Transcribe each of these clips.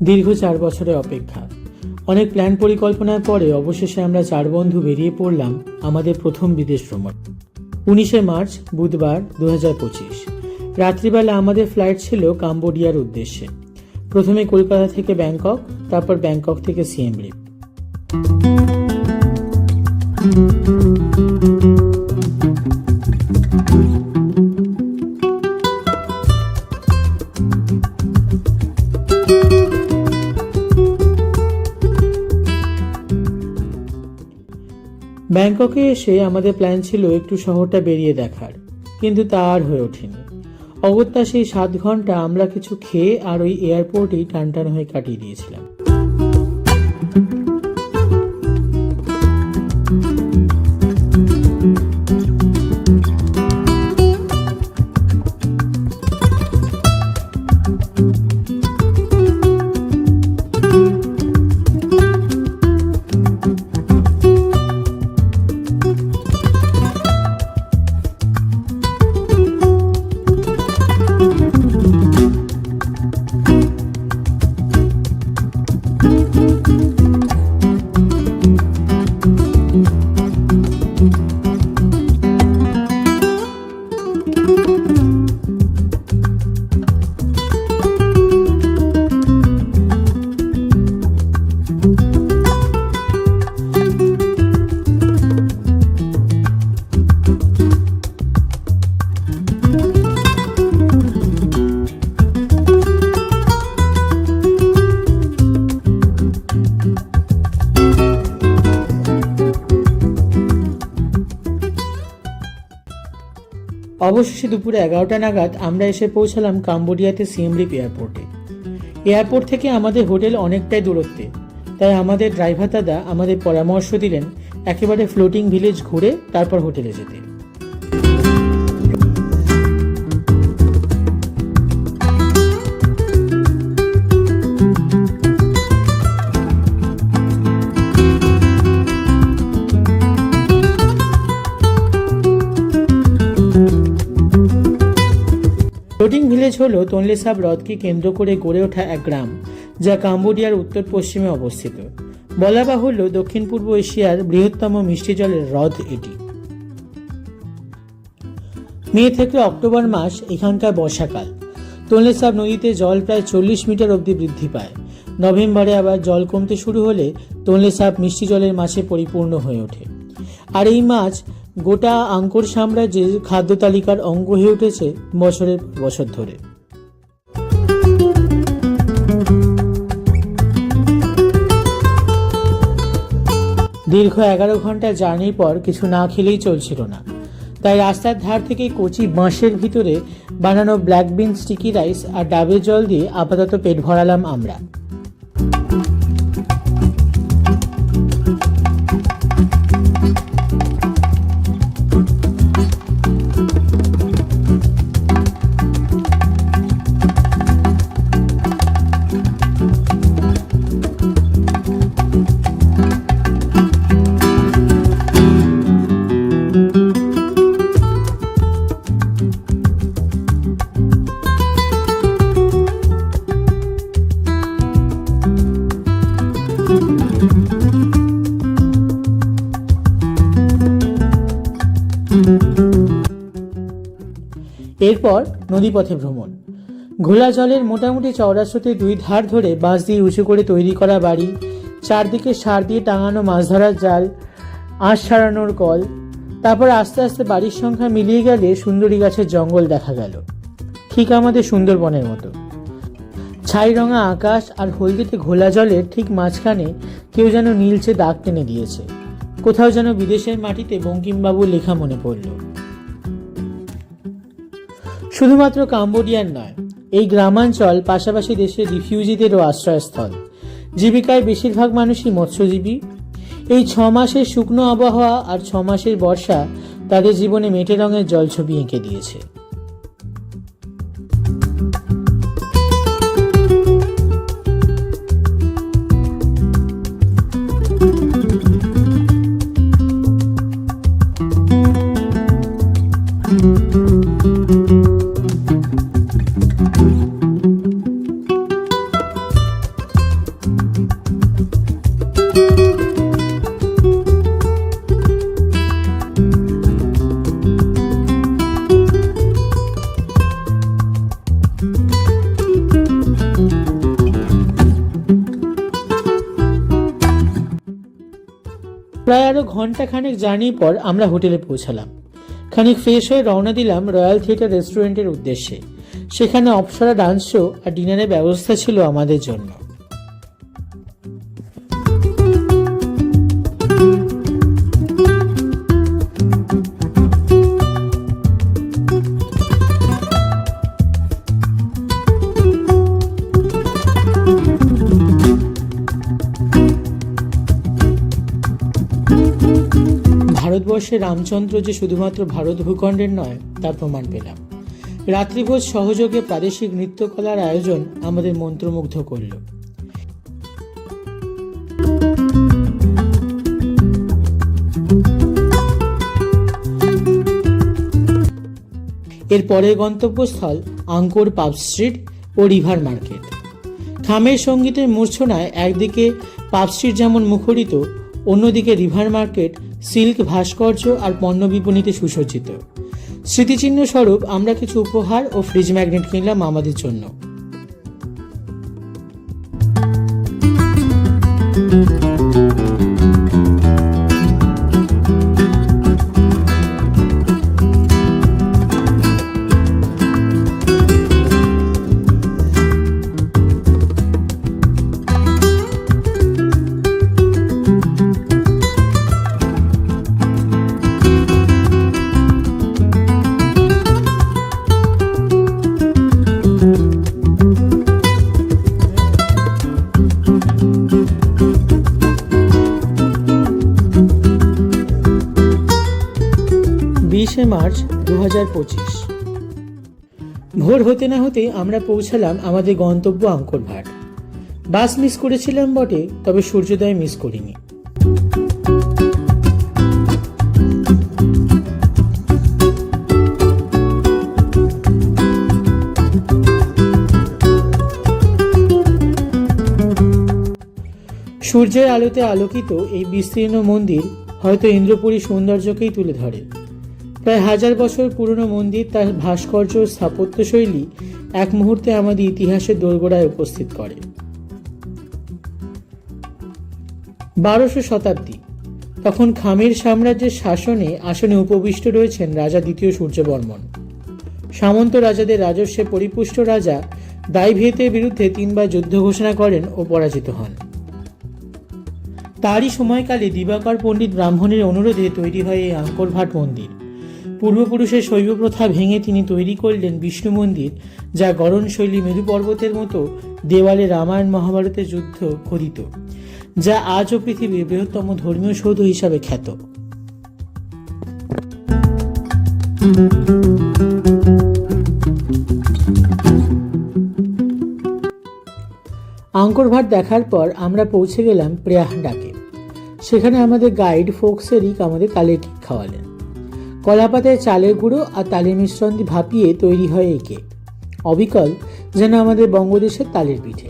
দীর্ঘ 4 বছরের অপেক্ষা, অনেক প্ল্যান পরিকল্পনার পরে অবশেষে আমরা 4 বন্ধু বেরিয়ে পড়লাম আমাদের প্রথম বিদেশ ভ্রমণ। 19শে মার্চ বুধবার 2025 রাত্রিবেলা আমাদের ফ্লাইট ছিল কাম্বোডিয়ার উদ্দেশ্যে। প্রথমে কলকাতা থেকে ব্যাংকক, তারপর ব্যাংকক থেকে সিএম রিপ। ব্যাংককে এসে আমাদের প্ল্যান ছিল একটু শহরটা বেরিয়ে দেখার, কিন্তু তা আর হয়ে ওঠেনি। অগত্যা সেই 7 ঘন্টা আমরা কিছু খেয়ে আর ওই এয়ারপোর্টেই টানটান হয়ে কাটিয়ে দিয়েছিলাম। অবশেষে দুপুরে 11টা নাগাদ আমরা এসে পৌঁছালাম কাম্বোডিয়াতে সিএম রিপ এয়ারপোর্টে। এয়ারপোর্ট থেকে আমাদের হোটেল অনেকটাই দূরত্বে, তাই আমাদের ড্রাইভার দাদা আমাদের পরামর্শ দিলেন একেবারে ফ্লোটিং ভিলেজ ঘুরে তারপর হোটেলে যেতে। ফ্লোটিং ভিলেজ হলো তোনলে সাব হ্রদকে কেন্দ্র করে গড়ে ওঠা এক গ্রাম, যা কাম্বোডিয়ার উত্তর পশ্চিমে অবস্থিত। বলা বাহুল্য দক্ষিণ পূর্ব এশিয়ার বৃহত্তম মিষ্টি জলের হ্রদ এটি। মে থেকে অক্টোবর মাস এখানকার বর্ষাকাল। তোনলে সাব নদীতে জল প্রায় 40 মিটার অবধি বৃদ্ধি পায়। নভেম্বরে আবার জল কমতে শুরু হলে তোনলে সাব মিষ্টি জলের মাছে পরিপূর্ণ হয়ে ওঠে। আর এই মাছ গোটা আঙ্কোর সাম্রাজ্যের খাদ্য তালিকার অঙ্গ হয়ে উঠেছে বছরের বছর ধরে। দীর্ঘ 11 ঘন্টা জার্নির পর কিছু না খেলেই চলছিল না, তাই রাস্তার ধার থেকে কচি বাঁশের ভিতরে বানানো ব্ল্যাক বিন স্টিকি রাইস আর ডাবের জল দিয়ে আপাতত পেট ভরালাম আমরা। এরপর নদীপথে ভ্রমণ। ঘোলা জলের মোটামুটি চওড়া স্রোতে 2 ধার ধরে বাঁশ দিয়ে উঁচু করে তৈরি করা বাড়ি, চারদিকে সার দিয়ে টাঙানো মাছ ধরার জাল, আঁশ ছাড়ানোর কল। তারপর আস্তে আস্তে বাড়ির সংখ্যা মিলিয়ে গেলে সুন্দরী গাছের জঙ্গল দেখা গেল, ঠিক আমাদের সুন্দরবনের মতো। ছাই রঙা আকাশ আর হলদেটে ঘোলা জলের ঠিক মাঝখানে কেউ যেন নীলচে দাগ টেনে দিয়েছে। কোথাও যেন বিদেশের মাটিতে বঙ্কিমবাবুর লেখা মনে পড়ল। শুধুমাত্র কাম্বোডিয়ার নয়, এই গ্রামাঞ্চল পাশাপাশি দেশের রিফিউজিদেরও আশ্রয়স্থল। জীবিকায় বেশিরভাগ মানুষই মৎস্যজীবী। এই 6 মাসের শুকনো আবহাওয়া আর 6 মাসের বর্ষা তাদের জীবনে মেটে রঙের জলছবি এঁকে দিয়েছে। প্রায় আরো ঘন্টাখানেক জার্নির পর আমরা হোটেলে পৌঁছালাম। খানিক ফ্রেশ হয়ে রওনা দিলাম রয়্যাল থিয়েটার রেস্টুরেন্টের উদ্দেশ্যে। সেখানে অপ্সরা ডান্স শো আর ডিনারের ব্যবস্থা ছিল আমাদের জন্য। ভারতবর্ষে রামচন্দ্র যে শুধুমাত্র ভারত ভূখণ্ডের নয় তার প্রমাণ পেলাম। রাত্রিভোজ সহযোগে প্রাদেশিক নৃত্যকলার আয়োজন আমাদের মন্ত্রমুগ্ধ করল। এর পরের গন্তব্যস্থল আঙ্কোর পাব স্ট্রিট ও রিভার মার্কেট। খামের সঙ্গীতের মূর্ছনায় একদিকে পাব স্ট্রিট যেমন মুখরিত, অন্যদিকে রিভার মার্কেট সিল্ক, ভাস্কর্য আর পণ্য বিপণীতে সুসজ্জিত। স্মৃতিচিহ্ন স্বরূপ আমরা কিছু উপহার ও ফ্রিজ ম্যাগনেট কিনলাম আমাদের জন্য। মার্চ 2025। ভোর হতে না হতে আমরা পৌঁছালাম আমাদের গন্তব্য আঙ্কোর ভাট। বাস মিস করেছিলাম বটে, তবে সূর্যোদয় মিস করিনি। সূর্যের আলোতে আলোকিত এই বিস্তীর্ণ মন্দির হয়তো ইন্দ্রপুরী সৌন্দর্যকেই তুলে ধরে। প্রায় 1000 বছর পুরনো মন্দির, তার ভাস্কর্য স্থাপত্যশৈলী এক মুহূর্তে আমাদের ইতিহাসের দোরগোড়ায় উপস্থিত করে। 12শো শতাব্দী, তখন খামের সাম্রাজ্যের আসনে উপবিষ্ট রয়েছেন রাজা দ্বিতীয় সূর্যবর্মন। সামন্ত রাজাদের রাজস্বে পরিপুষ্ট রাজা দাইভেতের বিরুদ্ধে 3 বার যুদ্ধ ঘোষণা করেন ও পরাজিত হন। তারই সময়কালে দিবাকর পণ্ডিত ব্রাহ্মণের অনুরোধে তৈরি হয় এই আঙ্কোর ভাট মন্দির। পূর্বপুরুষের শৈব প্রথা ভেঙে তিনি তৈরি করলেন বিষ্ণু মন্দির, যা গড়ন শৈলী মেরু পর্বতের মতো দেওয়ালে রামায়ণ মহাভারতের যুদ্ধ খোদিত, যা আজও পৃথিবীর বৃহত্তম ধর্মীয় সৌধ হিসাবে খ্যাত। আঙ্কোর ভাট দেখার পর আমরা পৌঁছে গেলাম প্রেয়াহ ডাকে। সেখানে আমাদের গাইড ফোকসেরিক আমাদের তালের কেক খাওয়ালেন। কলাপাতায় চালের গুঁড়ো আর তালের মিশ্রণ দিয়ে ভাপিয়ে তৈরি হয় এই কেক, অবিকল যেন আমাদের বঙ্গদেশের তালের পিঠে।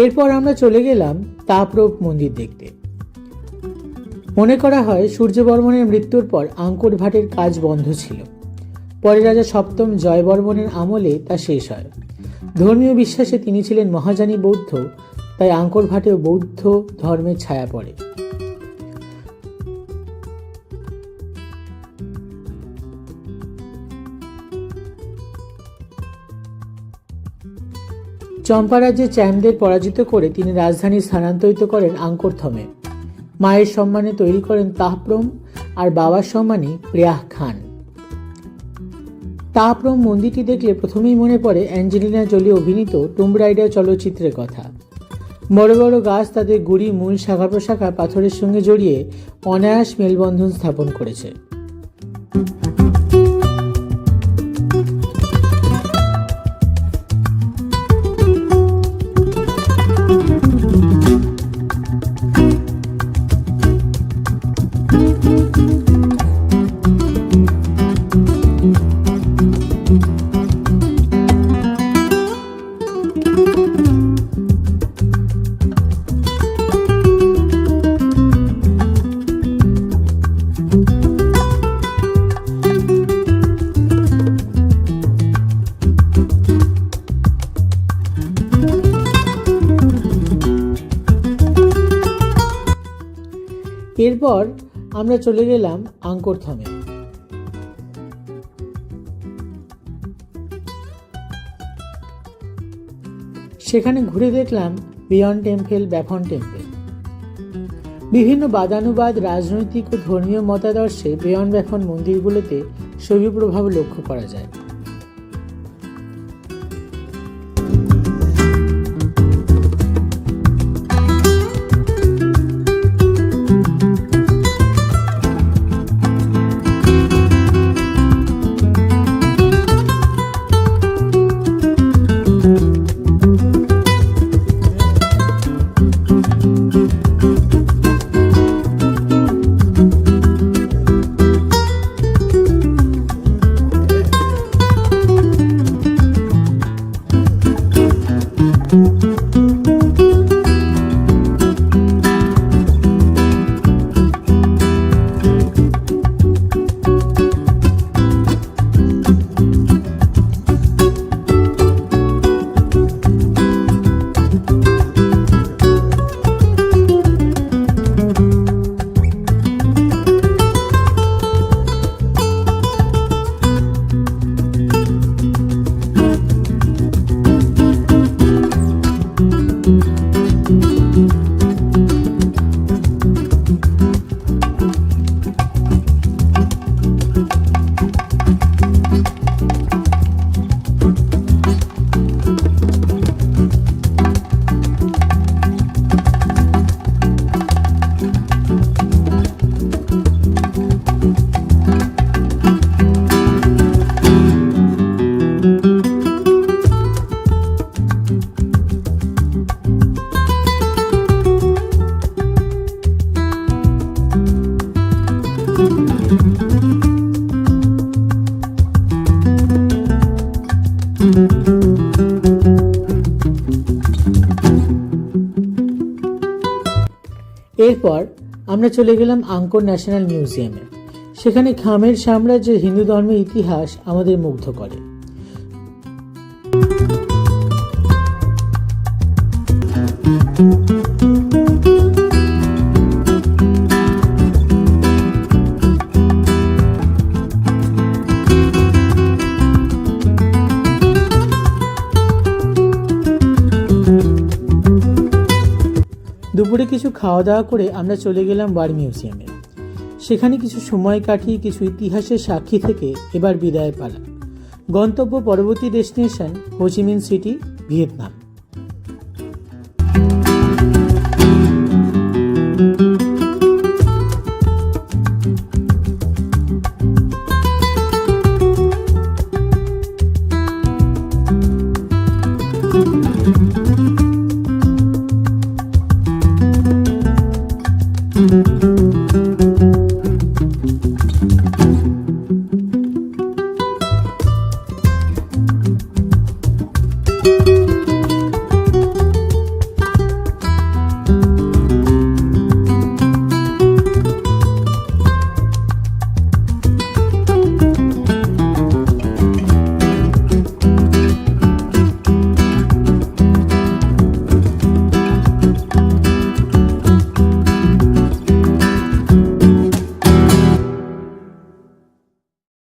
এরপর আমরা চলে গেলাম তাপরূপ মন্দির দেখতে। মনে করা হয় সূর্যবর্মনের মৃত্যুর পর আঙ্কোর ভাটের কাজ বন্ধ ছিল। পরে রাজা সপ্তম জয়বর্মনের আমলে তা শেষ হয়। ধর্মীয় বিশ্বাসে তিনি ছিলেন মহাযানী বৌদ্ধ, তাই আঙ্কোর ভাটেও বৌদ্ধ ধর্মের ছায়া পড়ে। চম্পা রাজ্যে চ্যামদের পরাজিত করে তিনি রাজধানী স্থানান্তরিত করেন আঙ্কোরথমে। মায়ের সম্মানে তৈরি করেন তাহপ্রম আর বাবার সম্মানে প্রেয়াহ খান। তাহপ্রম মন্দিরটি দেখলে প্রথমেই মনে পড়ে অ্যাঞ্জেলিনা জোলি অভিনীত টুম্ব রাইডার চলচ্চিত্রের কথা। বড় বড় গাছ তাদের গুড়ি মূল শাখা প্রশাখা পাথরের সঙ্গে জড়িয়ে অনায়াস মেলবন্ধন স্থাপন করেছে। এরপর আমরা চলে গেলাম আঙ্কোর থমে। সেখানে ঘুরে দেখলাম বিয়ন্ড টেম্পল, ব্যাফন টেম্পল। বিভিন্ন বাদানুবাদ, রাজনৈতিক ও ধর্মীয় মতাদর্শে বিয়ন্ড ব্যাফন মন্দিরগুলোতে শৈব প্রভাব লক্ষ্য করা যায়। এরপর আমরা চলে গেলাম আঙ্কোর ন্যাশনাল মিউজিয়ামে। সেখানে খামের সাম্রাজ্যের হিন্দু ধর্মের ইতিহাস আমাদের মুগ্ধ করে। দুপুরে কিছু খাওয়া দাওয়া করে আমরা চলে গেলাম ওয়ার মিউজিয়ামে। সেখানে কিছু সময় কাটিয়ে কিছু ইতিহাসের সাক্ষী থেকে এবার বিদায় পালা। গন্তব্য পরবর্তী ডেস্টিনেশন হোচিমিন সিটি, ভিয়েতনাম।